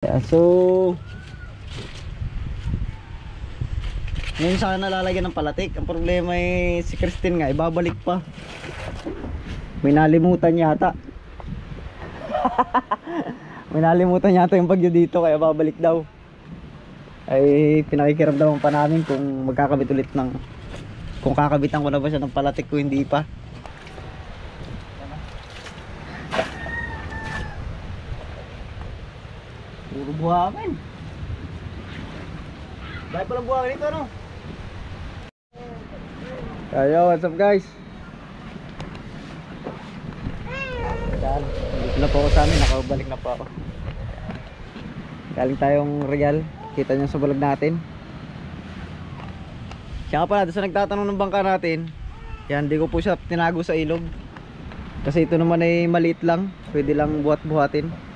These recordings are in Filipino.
So ngayon sana nalalagyan ng palatik. Ang problema ay si Christine nga ibabalik pa. May nalimutan yata. May nalimutan yata yung bagyo dito kaya babalik daw. Ay pinakikiramdaman pa namin kung magkakabit ulit ng, kung kakabitan ko na ba siya ng palatik o hindi pa. Puro buhangin. Dahil palang buhangin ito, ano? Yo, what's up guys? Yan, dito na po ako sa amin, nakabalik na po ako. Galing tayong Real, kita nyo sa vlog natin. Siya nga pala, doon sa nagtatanong ng bangka natin, yan, di ko po siya tinago sa ilog. Kasi ito naman ay maliit lang, pwede lang buhat-buhatin.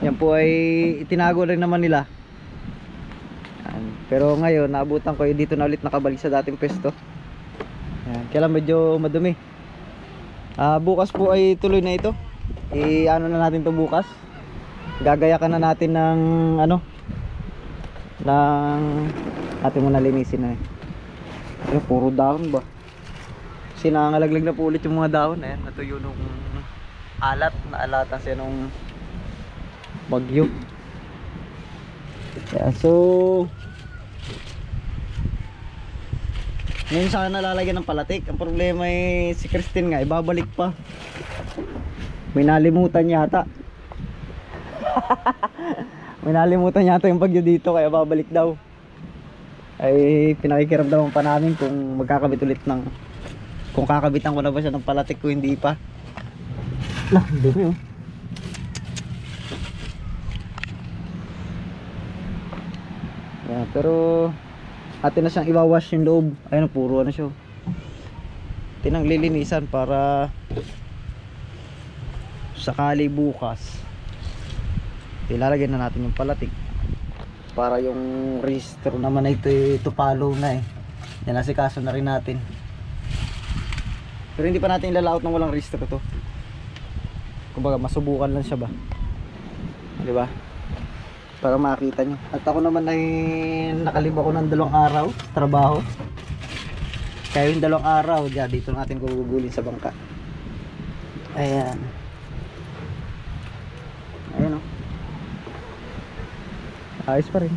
Yan po ay itinago rin naman nila. Yan. Pero ngayon naabutan ko dito na ulit nakabalik sa dating pwesto. Yan. Kaya lang medyo madumi. Bukas po ay tuloy na ito. Ano na natin to bukas. Gagayakan na natin ng ano, ng atin mo nalinisin na puro dahon ba. Kasi nangangalaglag na po ulit yung mga dahon. Ayan, natuyo nung alat. Naalatan siya nung bagyo. So ngayon sana nalalagyan ng palatik. Ang problema ay si Christine nga ibabalik pa. May nalimutan yata. May nalimutan yata yung bagyo dito kaya babalik daw. Ay pinakikiramdaman pa namin kung magkakabit ulit ng, kung kakabitan ko na ba siya ng palatik o hindi pa. Lah, dumi oh. Yan, pero atin na siyang iwawash yung loob. Ayun, puro ano siya. Tinang lilinisan para sakali bukas ilalagay na natin yung palatik. Para yung registro naman na ito follow na eh. Yan, asikaso na rin natin. Pero hindi pa natin ilalaot ng walang registro to. Kumbaga masubukan lang siya ba, di ba? Para makita nyo. At ako naman ay nakalib ako ng 2 araw sa trabaho. Kaya yung 2 araw dito natin gugugulin sa bangka. Ayan. Ayan o. Ayos pa rin.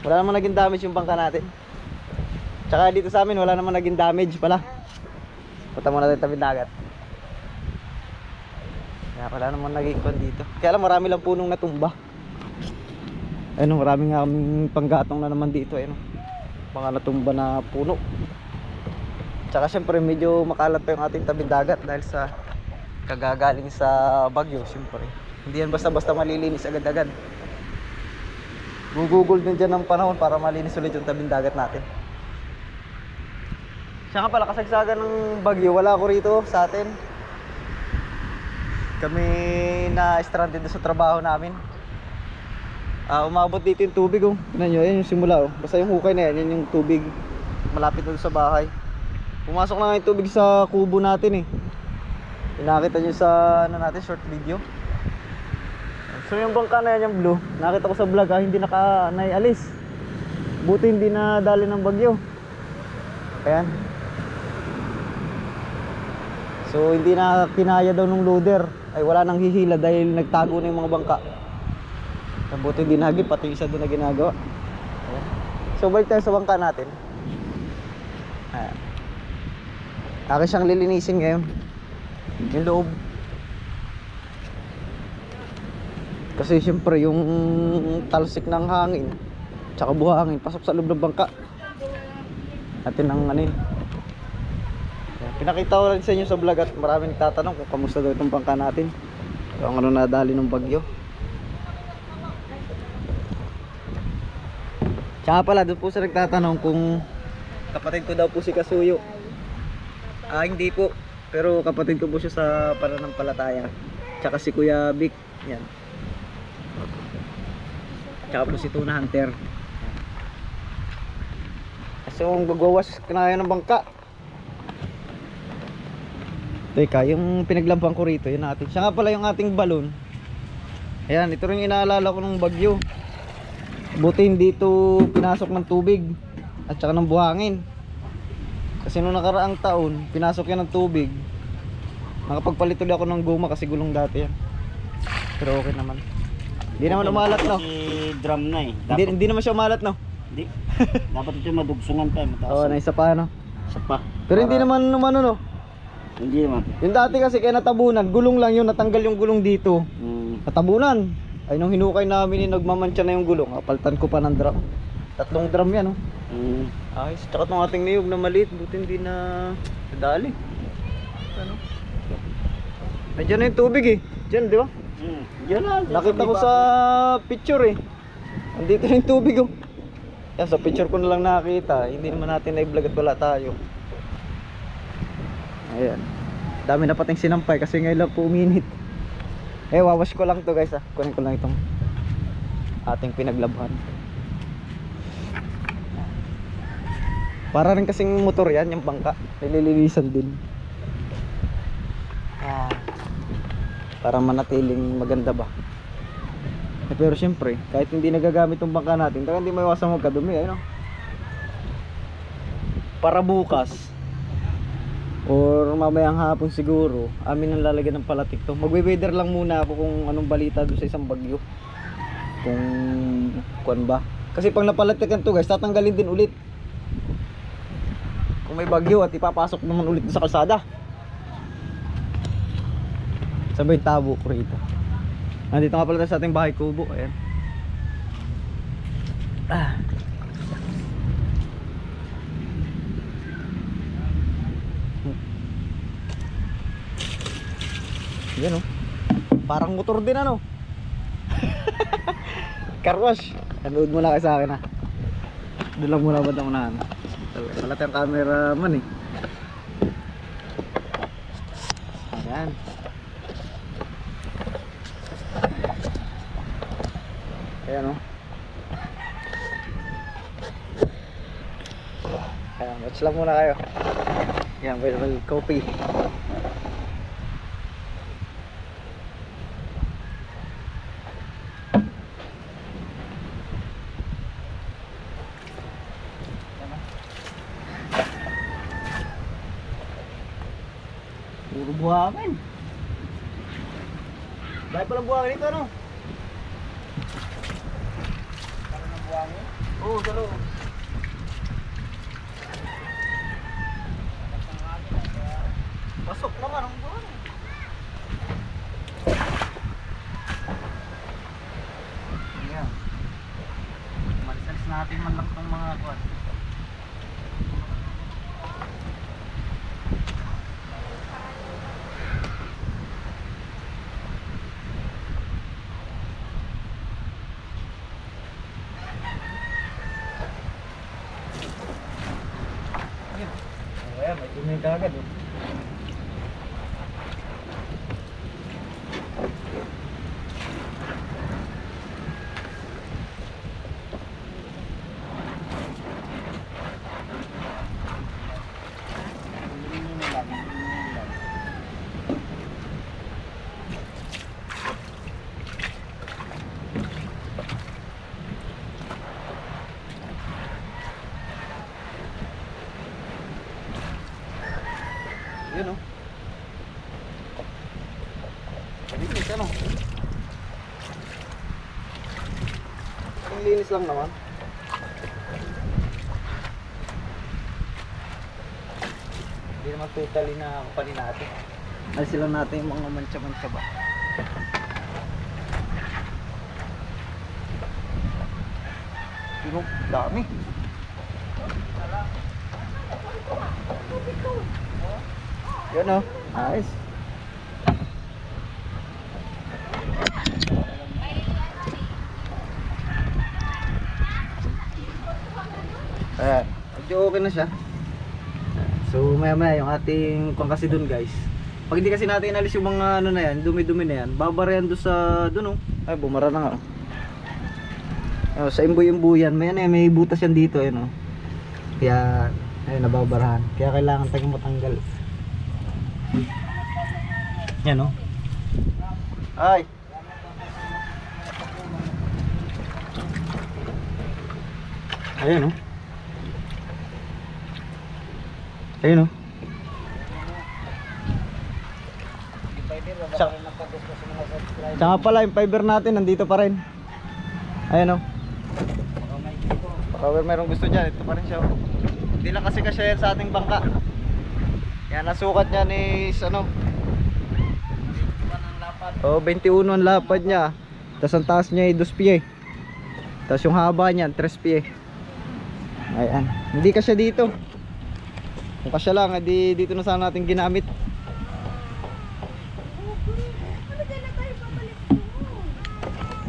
Wala naman naging damage yung bangka natin. Tsaka dito sa amin wala naman naging damage pala. Punta muna tayo tabing dagat. Kaya wala naman naging kon dito. Kaya lang marami lang punong natumba. Ayun, marami nga kaming panggatong na naman dito. Ayun, mga natumba na puno. Tsaka syempre medyo makalat pa yung ating tabing dagat dahil sa kagagaling sa bagyo. Syempre hindi yan basta-basta malilinis agad-agad. Gugugol din dyan ng panahon para malinis ulit yung tabing dagat natin. Siya nga pala, kasagsagan ng bagyo, wala ako rito sa atin. Kami na stranded sa trabaho namin. Umabot dito yung tubig oh. Tignan nyo, yan yung simula oh. Basta yung hukay na yan, yan yung tubig malapit na sa bahay. Pumasok na nga yung tubig sa kubo natin eh. Pinakita nyo sa ano natin, short video. So yung bangka na yan, yung blue, nakita ko sa vlog hindi naialis. Buti hindi na dali ng bagyo. Ayan. So hindi na kinaya daw ng loader. Ay wala nang hihila dahil nagtago na yung mga bangka. Buti hindi nagip, pati isa doon na ginagawa. Ayan. So balik tayo sa bangka natin. Ayan. Akin siyang lilinisin ngayon yung loob. Kasi syempre yung talsik ng hangin tsaka buhangin pasok sa loob ng bangka. Atin ang anin. Pinakita ko rin sa inyo sa vlog at maraming nagtatanong kung kamusta daw itong bangka natin. Kung ano nadali ng bagyo. Tsaka pala doon po sa nagtatanong kung kapatid ko daw po si Kasuyo. Hindi po. Pero kapatid ko po siya sa pananampalataya. Tsaka si Kuya Vic. Yan. Tsaka po si Tuna Hunter. So kung gagawas kanaya ng bangka. Teka, yung pinaglampang ko rito, yun natin. Siya nga pala yung ating balon. Ayan, ito rin inaalala ko ng bagyo. Buti hindi ito pinasok ng tubig at saka ng buhangin. Kasi nung nakaraang taon, pinasok yan ng tubig. Nakapagpalit ulit ako ng guma kasi gulong dati yan. Pero okay naman. Hindi naman umalat, no? Kasi drum na eh. Hindi naman siya umalat, no? Hindi. Dapat ito madugsungan pa. Mataas. Oo, naisa pa, no? Isa pa. Pero hindi naman umano, no? Hindi naman. Yung dati kasi kaya natabunan, gulong lang yun, natanggal yung gulong dito. Natabunan. Ay nung hinukay namin yung nagmamantsa na yung gulong, kapaltan ko pa ng drum. 3 drum yan, no? Ayos. Tsaka itong ating niyog na maliit, buti hindi na nadali. Ano? Nandiyan na yung tubig eh. Diyan, di ba? Yan na. Nakita ko sa picture eh. Andito na yung tubig oh. Yan, sa picture ko na lang nakita. Hindi naman natin na-vlog at wala tayo. Ayan. Dami na pating sinampay kasi ngayon lang po uminit. Eh, wawash ko lang to guys ah. Kunin ko lang itong ating pinaglabhan. Para rin kasing motor yan, yung bangka. Nililinisan din. Para manatiling maganda ba. Eh, pero syempre, kahit hindi nagagamit yung bangka natin, talagang hindi maiwasan magkadumi, ayun o. Para bukas or mamayang hapon siguro, amin ang lalagyan ng palatik to. Magwe-weather lang muna ako kung anong balita doon sa isang bagyo. Kung kuan ba. Kasi pag napalatikan to guys, tatanggalin din ulit. Kung may bagyo at ipapasok naman ulit sa kalsada. Sabay tabo ko rito. Nandito nga pala tayo sa ating bahay kubo. Ayan. Yan o. Parang motor din ano. Car wash. Nanood muna kayo sa akin ha. Doon lang muna ba na unahan. Wala tayong cameraman eh. Ayan. Ayan o. Ayan, watch lang muna kayo. Ayan, well coffee. Puro buhangin. Dahil palang buhangin ito ano? Parang ng buhangin? Oo, sa loob. Pasok naman ang buhangin. Ayan. Malisalis natin man lang itong mga kuwan. Ayan, may tumingin ka agad eh. Yun o. Linis ano. Ang linis lang naman. Hindi naman totally na kapanin natin. Alisin lang natin yung mga mancha-mancha ba. Yun o, dami. Yun o, nice. Ayan, medyo okay na siya. So maya maya yung ating kung kasi dun guys. Pag hindi kasi natin inalis yung mga ano na yan, dumi-dumi na yan, babara yan doon sa dun o. Ay, bumara na nga o. Sa imboy-imboyan, may butas yan dito ayun o. Kaya, ayun, nababarahan. Kaya kailangan tayong matanggal. Yan o. Ay. Ayun oh. Ayun oh. Tsaka pala yung fiber natin nandito pa rin. Ayun oh. Baka mayroong gusto dyan, ito pa rin siya oh. Hindi lang kasi yan sa ating bangka. Yan, nasukat niya is ano, 21 ang lapad niya. Tapos ang taas niya ay 2 pie. Tapos yung haba niyan 3 pie. Ayan, hindi kasya dito. Kung kasya lang, edi dito na sana natin ginamit.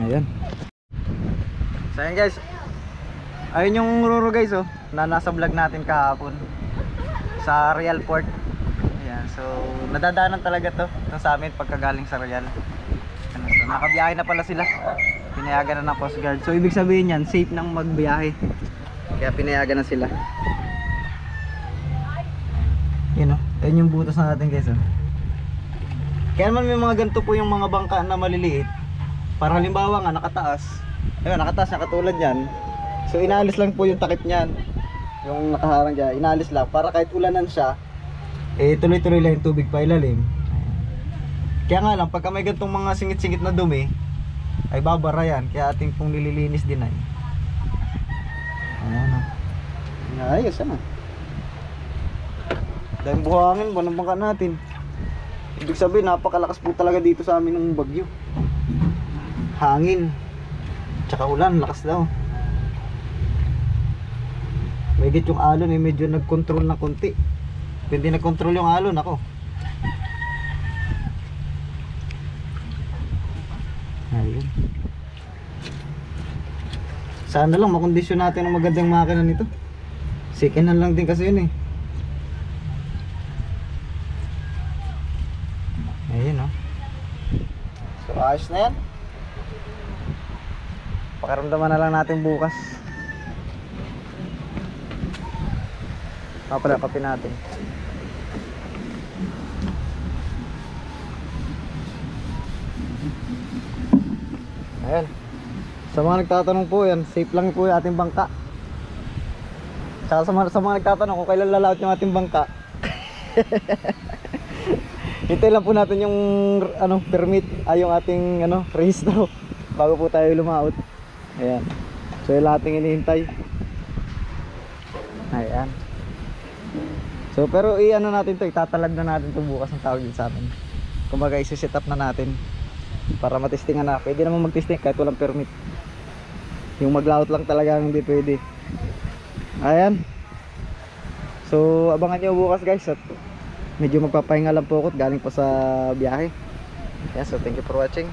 Ayan. So ayan guys, ayun yung ruro guys oh, na nasa vlog natin kahapon sa Real Port. Ayan, so nadadaanan talaga to sa amin pagkagaling sa Real. Ano, so nakabiyahe na pala sila, pinayagan na ng Coast Guard. So ibig sabihin yan, safe nang magbiyahe, kaya pinayagan na sila. Yun oh, ayun yung butas natin guys oh. Kaya naman may mga ganito po yung mga bangka na maliliit, para halimbawa nga nakataas. Ayun, nakataas na katulad yan. So inalis lang po yung takip niyan, yung nakaharang dyan, inalis lang para kahit ulanan siya, eh tuloy-tuloy lang yung tubig pa ilalim. Kaya nga lang, pagka may gantong mga singit-singit na dumi, ay babara yan, kaya ating pong nililinis din ay. Ayan o. Ayos ano. Dahil buhangin po ng bangka natin. Ibig sabihin, napakalakas po talaga dito sa amin ng bagyo. Hangin, tsaka ulan, lakas daw. Mahigit yung alon eh, medyo nag-control na konti. Hindi nag-control yung alon ako. Ayun. Sana lang makondisyon natin ang magandang makina nito. Second hand lang din kasi yun eh. Ayun oh. So ayos na yan. Pakiramdaman na lang natin bukas. Pala kape natin. Ayan. Sa mga nagtatanong po yan, safe lang po yung ating bangka. Tsaka sa mga nagtatanong kung kailan lalaot yung ating bangka. Hintay lang po natin yung ano, permit, yung ating ano, rehistro bago po tayo lumaot. Ayan. So yung ating hinihintay. Ayan. So pero i-ano natin to, itatalad na natin to bukas ng tawag din sa atin. Kumbaga isi-set up na natin para matestingan na. Pwede naman mag-testing kahit walang permit. Yung maglaot lang talaga hindi pwede. Ayan. So abangan nyo bukas guys, at medyo magpapahinga lang po ako galing pa sa biyahe. Yeah, so thank you for watching.